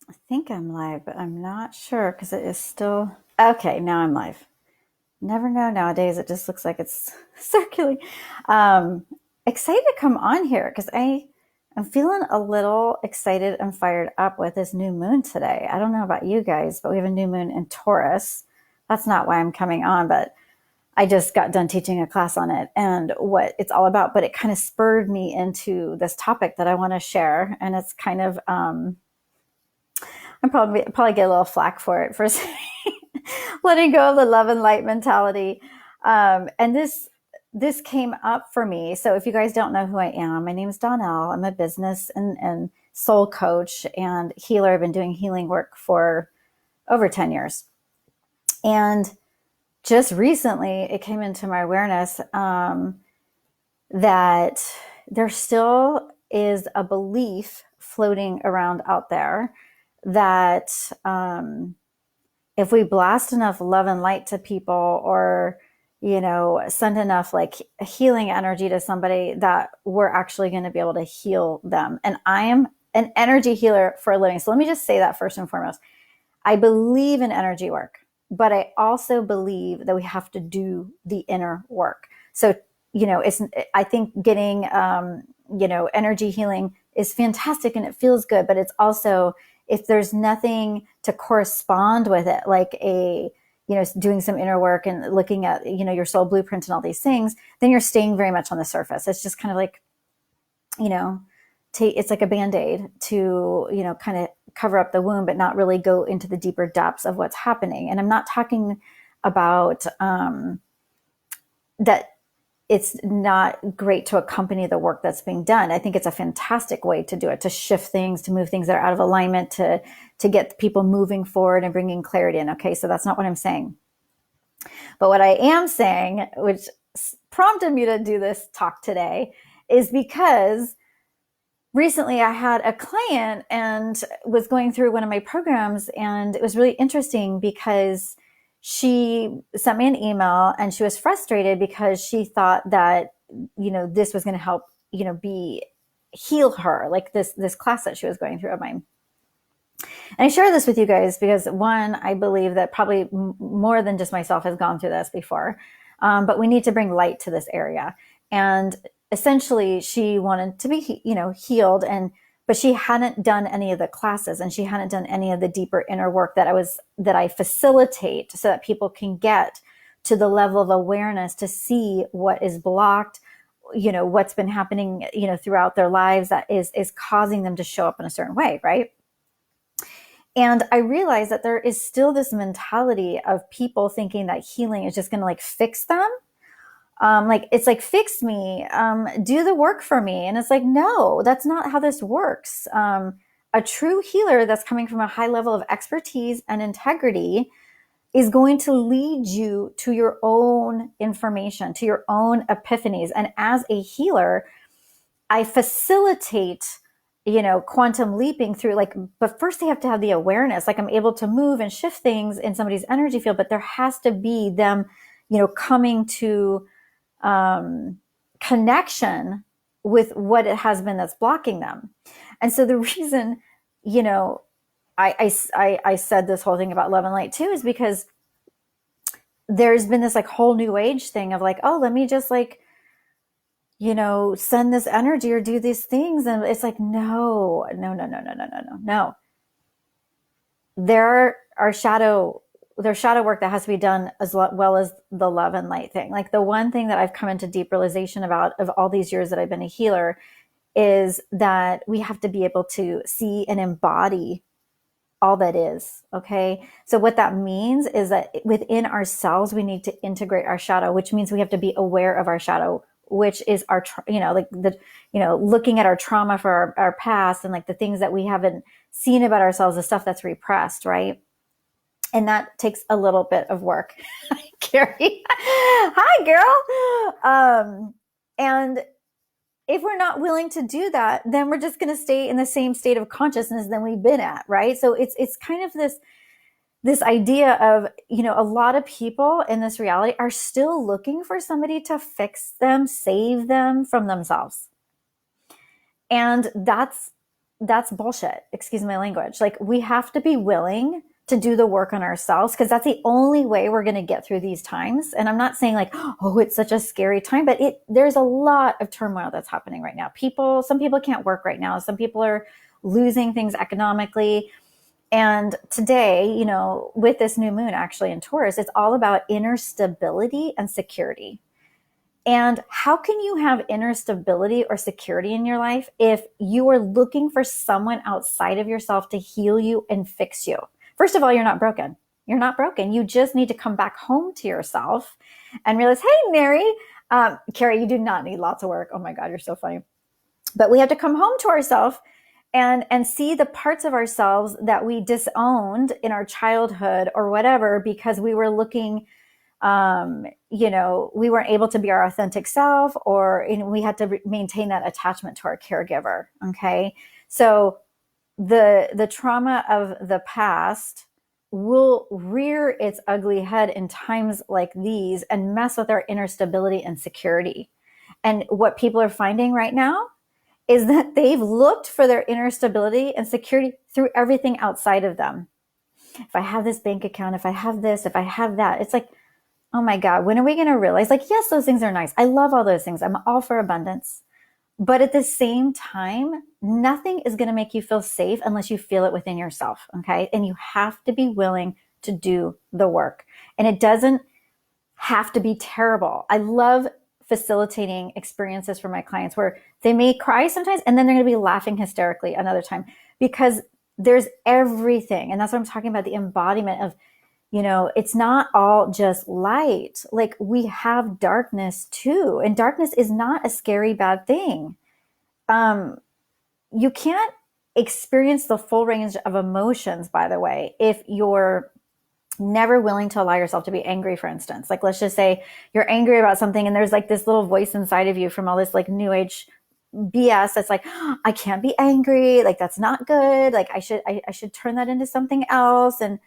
I think I'm live, but I'm not sure because it is still. Okay, now I'm live. Never know nowadays. It just looks like it's circulating. Um, Excited to come on here because I'm feeling a little excited and fired up with this new moon today. I don't know about you guys, but we have a new moon in Taurus. That's not why I'm coming on, but I just got done teaching a class on it and what it's all about. But it kind of spurred me into this topic that I want to share. And it's kind of, I'm probably get a little flack for it for letting go of the love and light mentality. And this came up for me. So if you guys don't know who I am, my name is Donnell. I'm a business and soul coach and healer. I've been doing healing work for over 10 years. And just recently, it came into my awareness that there still is a belief floating around out there that if we blast enough love and light to people or send enough like healing energy to somebody, that we're actually going to be able to heal them. And I am an energy healer for a living. So let me just say that first and foremost. I believe in energy work, but I also believe that we have to do the inner work. So, I think getting, energy healing is fantastic and it feels good, but it's also, if there's nothing to correspond with it, like doing some inner work and looking at, your soul blueprint and all these things, then you're staying very much on the surface. It's just kind of like, you know, it's like a Band-Aid to, kind of cover up the wound, but not really go into the deeper depths of what's happening. And I'm not talking about that it's not great to accompany the work that's being done. I think it's a fantastic way to do it, to shift things, to move things that are out of alignment, to get people moving forward and bringing clarity in. Okay, so that's not what I'm saying. But what I am saying, which prompted me to do this talk today, is because recently I had a client and was going through one of my programs, and it was really interesting because she sent me an email and she was frustrated because she thought that, this was going to help, heal her, like this class that she was going through of mine. And I share this with you guys because, one, I believe that probably more than just myself has gone through this before, but we need to bring light to this area. And essentially, she wanted to be, healed, but she hadn't done any of the classes and she hadn't done any of the deeper inner work that I facilitate so that people can get to the level of awareness to see what is blocked, what's been happening, throughout their lives that is causing them to show up in a certain way, right? And I realized that there is still this mentality of people thinking that healing is just going to like fix them. It's like, fix me, do the work for me. And it's like, no, that's not how this works. A true healer that's coming from a high level of expertise and integrity is going to lead you to your own information, to your own epiphanies. And as a healer, I facilitate quantum leaping through, but first they have to have the awareness, like I'm able to move and shift things in somebody's energy field, but there has to be them, coming to connection with what it has been that's blocking them. And so the reason, I said this whole thing about love and light too, is because there's been this like whole new age thing of like, oh, let me just like, send this energy or do these things. And it's like, no. There's shadow work that has to be done as well as the love and light thing. Like the one thing that I've come into deep realization about of all these years that I've been a healer is that we have to be able to see and embody all that is. Okay. So what that means is that within ourselves, we need to integrate our shadow, which means we have to be aware of our shadow, which is our, looking at our trauma for our past and like the things that we haven't seen about ourselves, the stuff that's repressed, right? And that takes a little bit of work. Carrie, hi, girl. And if we're not willing to do that, then we're just going to stay in the same state of consciousness than we've been at, right? So it's kind of this idea of, a lot of people in this reality are still looking for somebody to fix them, save them from themselves. And that's that's bullshit. Excuse my language. Like, we have to be willing to do the work on ourselves, because that's the only way we're going to get through these times. And I'm not saying like, oh, it's such a scary time, but there's a lot of turmoil that's happening right now. Some people can't work right now. Some people are losing things economically. And today, with this new moon actually in Taurus, it's all about inner stability and security. And how can you have inner stability or security in your life if you are looking for someone outside of yourself to heal you and fix you? First of all, you're not broken. You're not broken. You just need to come back home to yourself and realize, hey, Mary, Carrie, you do not need lots of work. Oh my God, you're so funny. But we have to come home to ourselves and see the parts of ourselves that we disowned in our childhood or whatever, because we were looking, we weren't able to be our authentic self, or we had to maintain that attachment to our caregiver. Okay. So the trauma of the past will rear its ugly head in times like these and mess with our inner stability and security. And what people are finding right now is that they've looked for their inner stability and security through everything outside of them. If I have this bank account, if I have this, if I have that, it's like, oh my God, when are we going to realize, like, yes, those things are nice. I love all those things. I'm all for abundance. But at the same time, nothing is going to make you feel safe unless you feel it within yourself. Okay. And you have to be willing to do the work. And it doesn't have to be terrible. I love facilitating experiences for my clients where they may cry sometimes and then they're going to be laughing hysterically another time, because there's everything. And that's what I'm talking about, the embodiment of, it's not all just light. Like, we have darkness too. And darkness is not a scary, bad thing. You can't experience the full range of emotions, by the way, if you're never willing to allow yourself to be angry, for instance. Like, let's just say you're angry about something and there's like this little voice inside of you from all this like new age BS that's like, oh, I can't be angry. Like, that's not good. Like, I should turn that into something else. And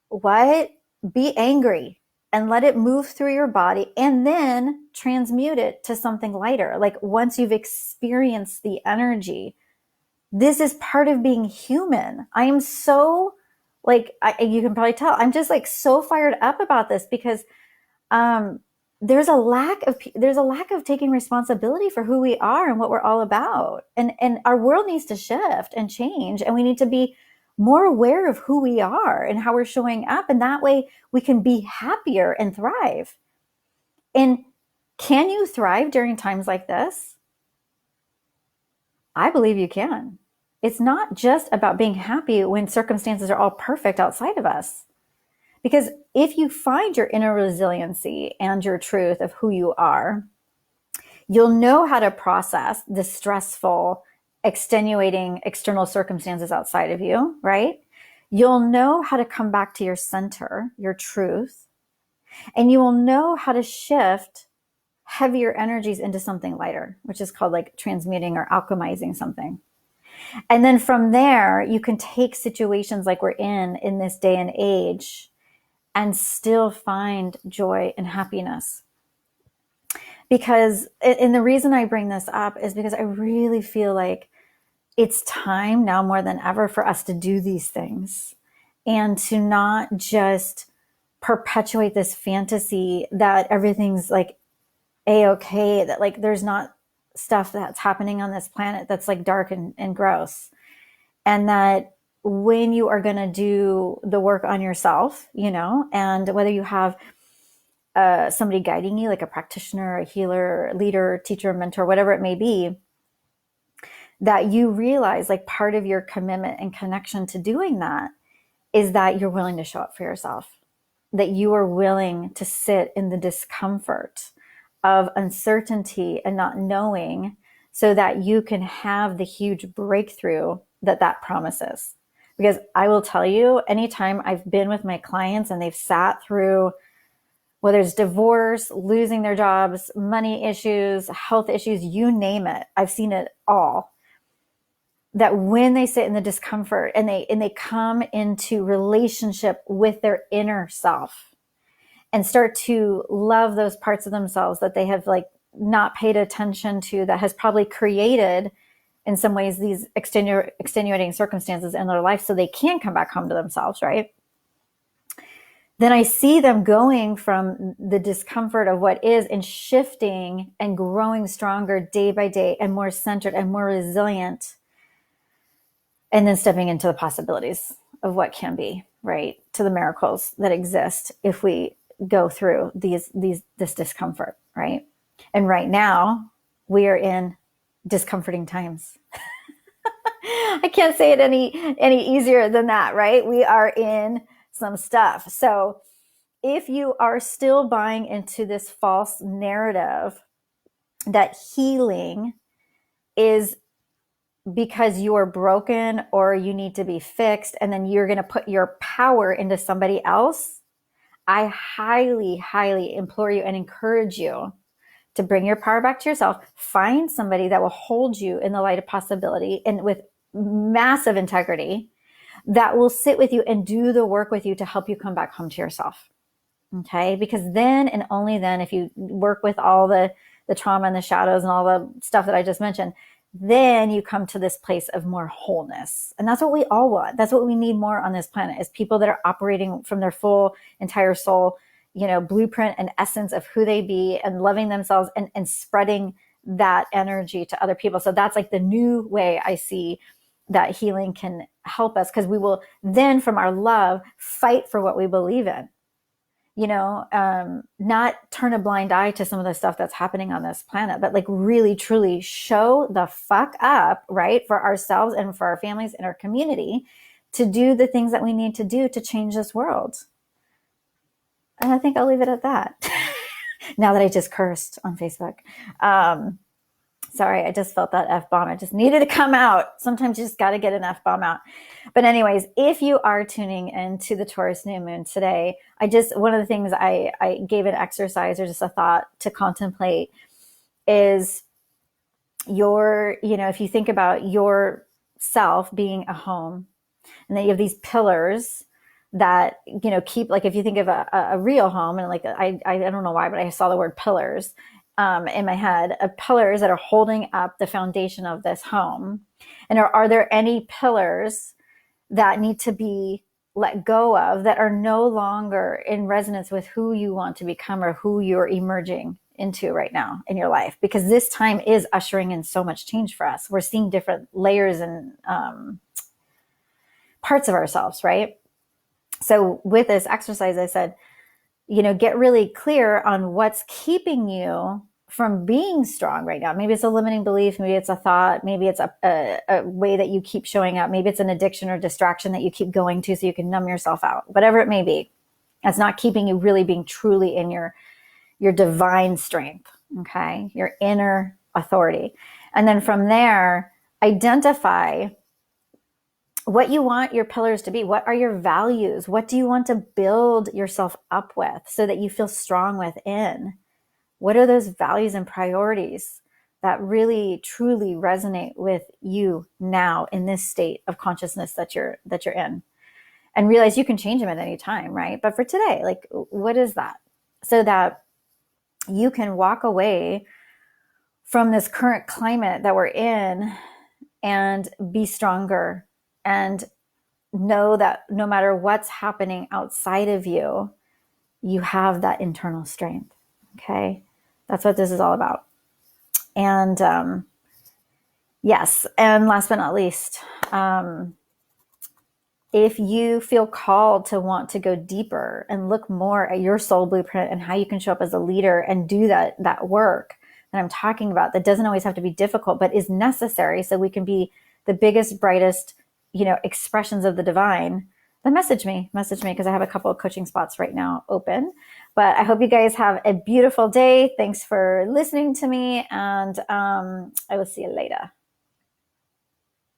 what? Be angry and let it move through your body and then transmute it to something lighter. Like, once you've experienced the energy, this is part of being human. I am so you can probably tell, I'm just like so fired up about this, because there's a lack of taking responsibility for who we are and what we're all about. And our world needs to shift and change, and we need to be more aware of who we are and how we're showing up. And that way we can be happier and thrive. And can you thrive during times like this? I believe you can. It's not just about being happy when circumstances are all perfect outside of us. Because if you find your inner resiliency and your truth of who you are, you'll know how to process the stressful, extenuating external circumstances outside of you, right? You'll know how to come back to your center, your truth, and you will know how to shift heavier energies into something lighter, which is called like transmuting or alchemizing something. And then from there, you can take situations like we're in this day and age, and still find joy and happiness. Because, and the reason I bring this up is because I really feel like it's time now more than ever for us to do these things and to not just perpetuate this fantasy that everything's like a-okay, that like there's not stuff that's happening on this planet that's like dark and gross. And that when you are going to do the work on yourself, and whether you have somebody guiding you, like a practitioner, a healer, leader, teacher, mentor, whatever it may be, that you realize like part of your commitment and connection to doing that is that you're willing to show up for yourself, that you are willing to sit in the discomfort of uncertainty and not knowing, so that you can have the huge breakthrough that promises. Because I will tell you, anytime I've been with my clients and they've sat through, whether it's divorce, losing their jobs, money issues, health issues, you name it, I've seen it all. That when they sit in the discomfort and they come into relationship with their inner self and start to love those parts of themselves that they have like not paid attention to, that has probably created in some ways these extenuating circumstances in their life so they can come back home to themselves, right? Then I see them going from the discomfort of what is and shifting and growing stronger day by day and more centered and more resilient. And then stepping into the possibilities of what can be, right? To the miracles that exist if we go through this discomfort, right? And right now we are in discomforting times. I can't say it any easier than that, right? We are in some stuff. So if you are still buying into this false narrative that healing is because you're broken or you need to be fixed, and then you're going to put your power into somebody else, I highly, highly implore you and encourage you to bring your power back to yourself. Find somebody that will hold you in the light of possibility and with massive integrity that will sit with you and do the work with you to help you come back home to yourself. Okay? Because then and only then, if you work with all the trauma and the shadows and all the stuff that I just mentioned, then you come to this place of more wholeness. And that's what we all want. That's what we need more on this planet, is people that are operating from their full entire soul, blueprint and essence of who they be, and loving themselves and spreading that energy to other people. So that's like the new way I see that healing can help us, because we will then, from our love, fight for what we believe in. Not turn a blind eye to some of the stuff that's happening on this planet, but like really, truly show the fuck up, right? For ourselves and for our families and our community, to do the things that we need to do to change this world. And I think I'll leave it at that. Now that I just cursed on Facebook. Sorry, I just felt that F-bomb. It just needed to come out. Sometimes you just got to get an F-bomb out. But anyways, if you are tuning into the Taurus new moon today, one of the things I gave an exercise or just a thought to contemplate is if you think about yourself being a home, and then you have these pillars that, keep, like if you think of a real home, and like, I don't know why, but I saw the word pillars in my head, of pillars that are holding up the foundation of this home. And are there any pillars that need to be let go of, that are no longer in resonance with who you want to become or who you're emerging into right now in your life? Because this time is ushering in so much change for us. We're seeing different layers and parts of ourselves, right? So with this exercise, I said, get really clear on what's keeping you from being strong right now. Maybe it's a limiting belief. Maybe it's a thought. Maybe it's a way that you keep showing up. Maybe it's an addiction or distraction that you keep going to so you can numb yourself out. Whatever it may be, that's not keeping you really being truly in your divine strength, okay? Your inner authority. And then from there, identify what you want your pillars to be. What are your values? What do you want to build yourself up with so that you feel strong within? What are those values and priorities that really, truly resonate with you now in this state of consciousness that you're in? And realize you can change them at any time, right? But for today, like, what is that? So that you can walk away from this current climate that we're in and be stronger, and know that no matter what's happening outside of you, you have that internal strength. Okay. That's what this is all about. And, yes. And last but not least, if you feel called to want to go deeper and look more at your soul blueprint and how you can show up as a leader and do that work that I'm talking about, that doesn't always have to be difficult, but is necessary so we can be the biggest, brightest, expressions of the divine, then message me because I have a couple of coaching spots right now open. But I hope you guys have a beautiful day. Thanks for listening to me, and I will see you later.